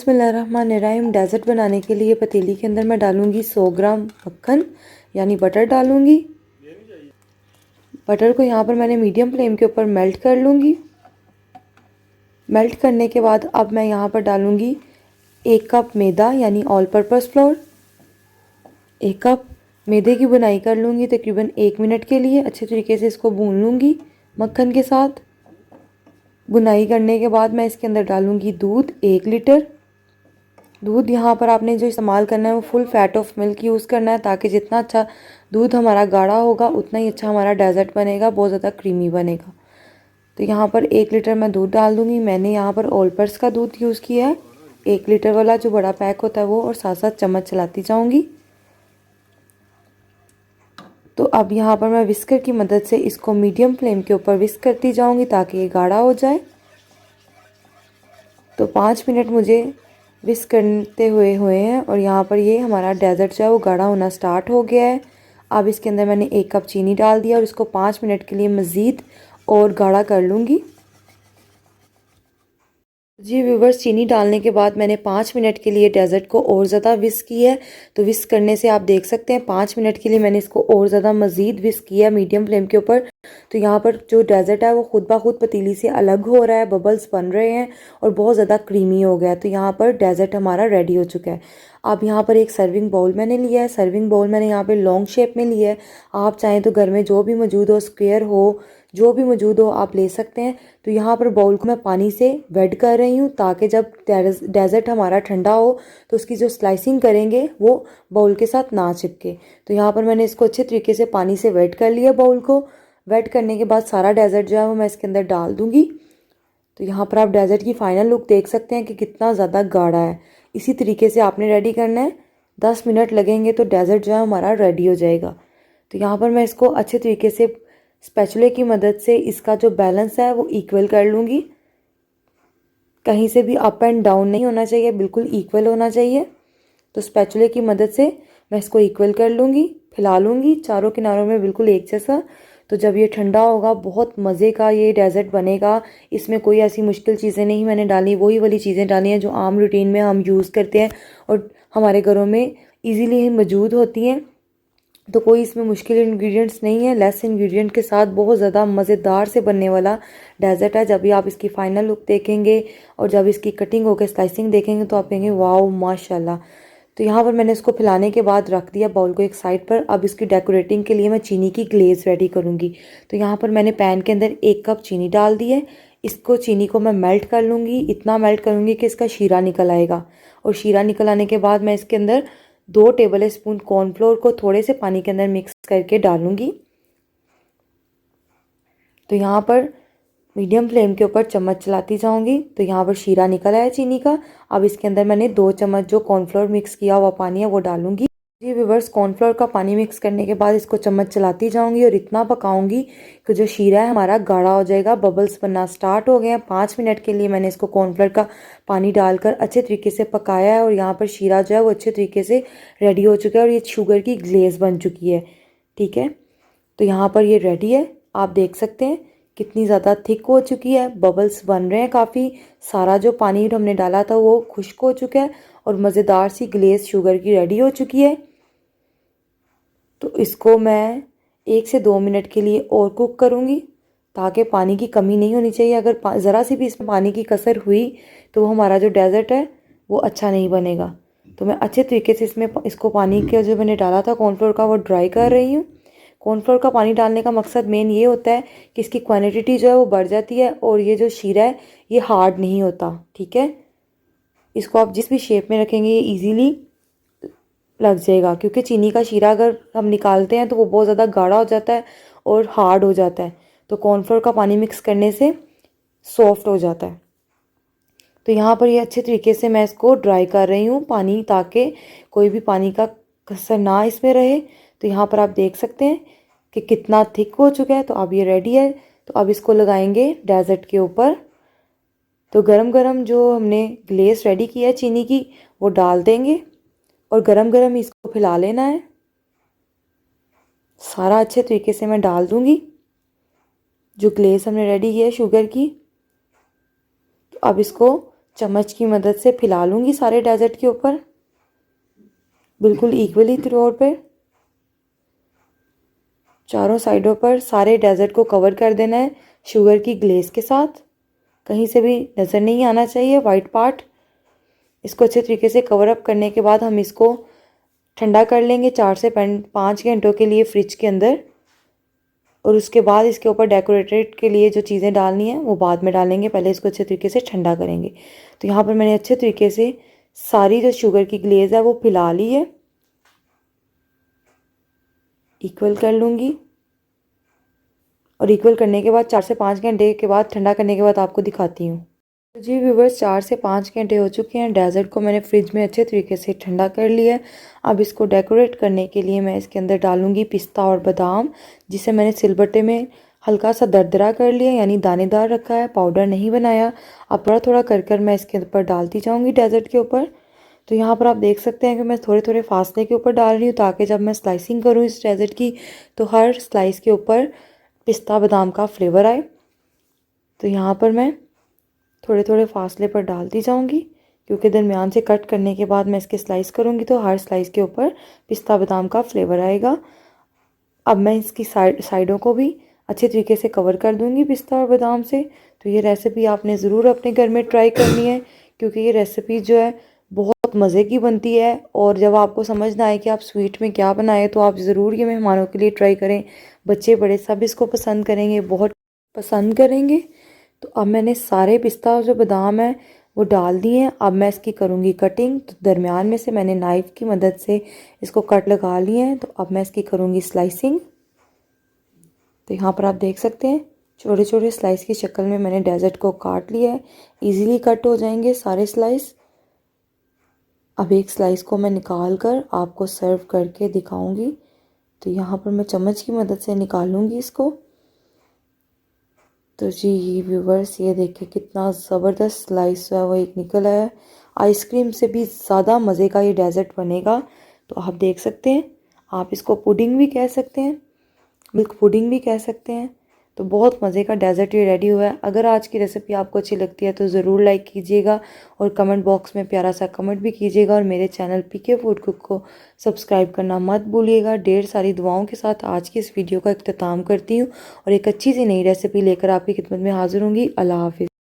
बिस्मिल्लाहिर्रहमानिर्रहीम। डेज़र्ट बनाने के लिए पतीली के अंदर मैं डालूँगी 100 ग्राम मक्खन यानी बटर डालूँगी। बटर को यहाँ पर मैंने मीडियम फ्लेम के ऊपर मेल्ट कर लूँगी। मेल्ट करने के बाद अब मैं यहाँ पर डालूँगी 1 कप मैदा यानी ऑल पर्पस फ्लोर। 1 कप मैदे की बुनाई कर लूँगी तकरीबन 1 मिनट के लिए। अच्छे तरीके से इसको भून लूँगी मक्खन के साथ। बुनाई करने के बाद मैं इसके अंदर डालूँगी दूध 1 लीटर। दूध यहाँ पर आपने जो इस्तेमाल करना है वो full fat of milk use करना है, ताकि जितना अच्छा दूध हमारा गाढ़ा होगा उतना ही अच्छा हमारा डेज़र्ट बनेगा, बहुत ज़्यादा क्रीमी बनेगा। तो यहाँ पर 1 लीटर मैं दूध डाल दूँगी। मैंने यहाँ पर ऑलपर्स का दूध यूज़ किया है, 1 लीटर वाला जो बड़ा पैक होता है वो, और साथ साथ चम्मच चलाती जाऊँगी। तो अब यहाँ पर मैं विस्कर की मदद से इसको मीडियम फ्लेम के ऊपर विस्क करती जाऊँगी ताकि ये गाढ़ा हो जाए। तो 5 मिनट मुझे विस्क करते हुए हैं और यहाँ पर ये हमारा डेज़र्ट जो है वो गाढ़ा होना स्टार्ट हो गया है। अब इसके अंदर मैंने 1 कप चीनी डाल दिया और इसको 5 मिनट के लिए मज़ीद और गाढ़ा कर लूँगी। जी व्यूवर्स, चीनी डालने के बाद मैंने 5 मिनट के लिए डेज़र्ट को और ज़्यादा विस्क किया है। तो विस्क करने से आप देख सकते हैं 5 मिनट के लिए मैंने इसको और ज़्यादा मज़ीद विस्क किया मीडियम फ्लेम के ऊपर। तो यहाँ पर जो डेज़र्ट है वो खुद ब खुद पतीली से अलग हो रहा है, बबल्स बन रहे हैं और बहुत ज़्यादा क्रीमी हो गया है। तो यहाँ पर डेज़र्ट हमारा रेडी हो चुका है। अब यहाँ पर एक सर्विंग बाउल मैंने लिया है। सर्विंग बाउल मैंने यहाँ पर लॉन्ग शेप में लिया है। आप चाहें तो घर में जो भी मौजूद हो, स्क्वायर हो, जो भी मौजूद हो आप ले सकते हैं। तो यहाँ पर बाउल को मैं पानी से वेट कर रही हूँ ताकि जब डेज़र्ट हमारा ठंडा हो तो उसकी जो स्लाइसिंग करेंगे वो बाउल के साथ ना चिपके। तो यहाँ पर मैंने इसको अच्छे तरीके से पानी से वेट कर लिया। बाउल को वेट करने के बाद सारा डेज़र्ट जो है वो मैं इसके अंदर डाल दूँगी। तो यहाँ पर आप डेज़र्ट की फ़ाइनल लुक देख सकते हैं कि कितना ज़्यादा गाढ़ा है। इसी तरीके से आपने रेडी करना है। 10 मिनट लगेंगे तो डेज़र्ट जो है हमारा रेडी हो जाएगा। तो यहाँ पर मैं इसको अच्छे तरीके से स्पैचुले की मदद से इसका जो बैलेंस है वो इक्वल कर लूँगी। कहीं से भी अप एंड डाउन नहीं होना चाहिए, बिल्कुल इक्वल होना चाहिए। तो स्पैचुले की मदद से मैं इसको इक्वल कर लूँगी, फैला लूँगी चारों किनारों में बिल्कुल एक जैसा। तो जब ये ठंडा होगा बहुत मज़े का ये डेज़र्ट बनेगा। इसमें कोई ऐसी मुश्किल चीज़ें नहीं मैंने डाली, वही वाली चीज़ें डाली हैं जो आम रूटीन में हम यूज़ करते हैं और हमारे घरों में ईज़िली ही मौजूद होती हैं। तो कोई इसमें मुश्किल इंग्रेडिएंट्स नहीं है। लेस इंग्रेडिएंट के साथ बहुत ज़्यादा मज़ेदार से बनने वाला डेज़र्ट है। जब भी आप इसकी फ़ाइनल लुक देखेंगे और जब इसकी कटिंग होकर स्लाइसिंग देखेंगे तो आप कहेंगे वाओ माशाल्लाह। तो यहाँ पर मैंने इसको फैलाने के बाद रख दिया बाउल को एक साइड पर। अब इसकी डेकोरेटिंग के लिए मैं चीनी की ग्लेज़ रेडी करूँगी। तो यहाँ पर मैंने पैन के अंदर 1 कप चीनी डाल दी है। इसको चीनी को मैं मेल्ट कर लूँगी, इतना मेल्ट करूँगी कि इसका शीरा निकल आएगा। और शीरा निकल आने के बाद मैं इसके अंदर 2 टेबल स्पून कॉर्नफ्लोर को थोड़े से पानी के अंदर मिक्स करके डालूंगी। तो यहाँ पर मीडियम फ्लेम के ऊपर चम्मच चलाती जाऊंगी। तो यहाँ पर शीरा निकल आया चीनी का। अब इसके अंदर मैंने 2 चम्मच जो कॉर्नफ्लोर मिक्स किया हुआ पानी है वो डालूंगी। जी व्यूअर्स, कॉर्नफ्लोर का पानी मिक्स करने के बाद इसको चम्मच चलाती जाऊंगी और इतना पकाऊंगी कि जो शीरा है हमारा गाढ़ा हो जाएगा। बबल्स बनना स्टार्ट हो गए हैं। 5 मिनट के लिए मैंने इसको कॉर्नफ्लोर का पानी डालकर अच्छे तरीके से पकाया है और यहाँ पर शीरा जो है वो अच्छे तरीके से रेडी हो चुका है और ये शुगर की ग्लेज़ बन चुकी है। ठीक है, तो यहाँ पर ये रेडी है। आप देख सकते हैं कितनी ज़्यादा थिक हो चुकी है, बबल्स बन रहे हैं काफ़ी। सारा जो पानी हमने डाला था वो खुश्क हो चुका है और मज़ेदार सी ग्लेज़ शुगर की रेडी हो चुकी है। तो इसको मैं 1 से 2 मिनट के लिए और कुक करूँगी ताकि पानी की कमी नहीं होनी चाहिए। अगर ज़रा सी भी इसमें पानी की कसर हुई तो वो हमारा जो डेज़र्ट है वो अच्छा नहीं बनेगा। तो मैं अच्छे तरीके से इसको पानी के जो मैंने डाला था कॉर्नफ्लोर का वो ड्राई कर रही हूँ। कॉर्नफ्लोर का पानी डालने का मकसद मेन ये होता है कि इसकी क्वांटिटी जो है वो बढ़ जाती है और ये जो शीरा है ये हार्ड नहीं होता। ठीक है, इसको आप जिस भी शेप में रखेंगे ये ईजीली लग जाएगा, क्योंकि चीनी का शीरा अगर हम निकालते हैं तो वो बहुत ज़्यादा गाढ़ा हो जाता है और हार्ड हो जाता है। तो कॉर्नफ्लोर का पानी मिक्स करने से सॉफ्ट हो जाता है। तो यहाँ पर ये अच्छे तरीके से मैं इसको ड्राई कर रही हूँ पानी, ताकि कोई भी पानी का कसर ना इसमें रहे। तो यहाँ पर आप देख सकते हैं कि कितना थिक हो चुका है। तो अब ये रेडी है। तो अब इसको लगाएंगे डेज़र्ट के ऊपर। तो गरम गरम जो हमने ग्लेस रेडी किया है चीनी की वो डाल देंगे और गरम गरम इसको फैला लेना है। सारा अच्छे तरीके से मैं डाल दूंगी जो ग्लेस हमने रेडी किया है शुगर की। तो अब इसको चम्मच की मदद से फैला लूँगी सारे डेजर्ट के ऊपर, बिल्कुल इक्वली थ्रू आउट पे। चारों साइडों पर सारे डेजर्ट को कवर कर देना है शुगर की ग्लेज के साथ। कहीं से भी नज़र नहीं आना चाहिए वाइट पार्ट। इसको अच्छे तरीके से कवर अप करने के बाद हम इसको ठंडा कर लेंगे 4 से 5 घंटों के लिए फ्रिज के अंदर। और उसके बाद इसके ऊपर डेकोरेटेड के लिए जो चीज़ें डालनी है वो बाद में डालेंगे, पहले इसको अच्छे तरीके से ठंडा करेंगे। तो यहाँ पर मैंने अच्छे तरीके से सारी जो शुगर की ग्लेज है वो फैला ली है, इक्वल कर लूँगी। और इक्वल करने के बाद 4 से 5 घंटे के बाद ठंडा करने के बाद आपको दिखाती हूँ। तो जी व्यूवर्स, 4 से 5 घंटे हो चुके हैं। डेजर्ट को मैंने फ्रिज में अच्छे तरीके से ठंडा कर लिया है। अब इसको डेकोरेट करने के लिए मैं इसके अंदर डालूंगी पिस्ता और बादाम, जिसे मैंने सिलबट्टे में हल्का सा दरदरा कर लिया, यानी दानेदार रखा है, पाउडर नहीं बनाया। अब थोड़ा थोड़ा कर मैं इसके ऊपर डालती जाऊँगी डेजर्ट के ऊपर। तो यहाँ पर आप देख सकते हैं कि मैं थोड़े थोड़े फासले के ऊपर डाल रही हूँ, ताकि जब मैं स्लाइसिंग करूँ इस डेजर्ट की तो हर स्लाइस के ऊपर पिस्ता बादाम का फ्लेवर आए। तो यहाँ पर मैं थोड़े थोड़े फासले पर डालती जाऊँगी, क्योंकि दरमियान से कट करने के बाद मैं इसके स्लाइस करूँगी तो हर स्लाइस के ऊपर पिस्ता बादाम का फ्लेवर आएगा। अब मैं इसकी साइडों को भी अच्छे तरीके से कवर कर दूँगी पिस्ता और बादाम से। तो ये रेसिपी आपने ज़रूर अपने घर में ट्राई करनी है, क्योंकि ये रेसिपी जो है बहुत मज़े की बनती है। और जब आपको समझ ना आए कि आप स्वीट में क्या बनाएं, तो आप ज़रूर ये मेहमानों के लिए ट्राई करें। बच्चे बड़े सब इसको पसंद करेंगे, बहुत पसंद करेंगे। तो अब मैंने सारे पिस्ता और जो बादाम है वो डाल दिए हैं। अब मैं इसकी करूँगी कटिंग। तो दरमियान में से मैंने नाइफ़ की मदद से इसको कट लगा लिए हैं। तो अब मैं इसकी करूँगी स्लाइसिंग। तो यहाँ पर आप देख सकते हैं छोटे छोटे स्लाइस की शक्ल में मैंने डेजर्ट को काट लिया है। ईज़िली कट हो जाएंगे सारे स्लाइस। अब एक स्लाइस को मैं निकाल कर आपको सर्व करके दिखाऊंगी। तो यहाँ पर मैं चम्मच की मदद से निकालूंगी इसको। तो जी व्यूवर्स, ये देखिए कितना ज़बरदस्त स्लाइस है वो एक निकल आया है। आइसक्रीम से भी ज़्यादा मज़े का ये डेजर्ट बनेगा। तो आप देख सकते हैं, आप इसको पुडिंग भी कह सकते हैं, मिल्क पुडिंग भी कह सकते हैं। तो बहुत मज़े का डेजर्ट ये रेडी हुआ है। अगर आज की रेसिपी आपको अच्छी लगती है तो ज़रूर लाइक कीजिएगा और कमेंट बॉक्स में प्यारा सा कमेंट भी कीजिएगा। और मेरे चैनल पीके फूड कुक को सब्सक्राइब करना मत भूलिएगा। ढेर सारी दुआओं के साथ आज की इस वीडियो का इख्तिताम करती हूँ और एक अच्छी सी नई रेसिपी लेकर आपकी खिदमत में हाजिर होंगी। अल्लाह हाफिज़।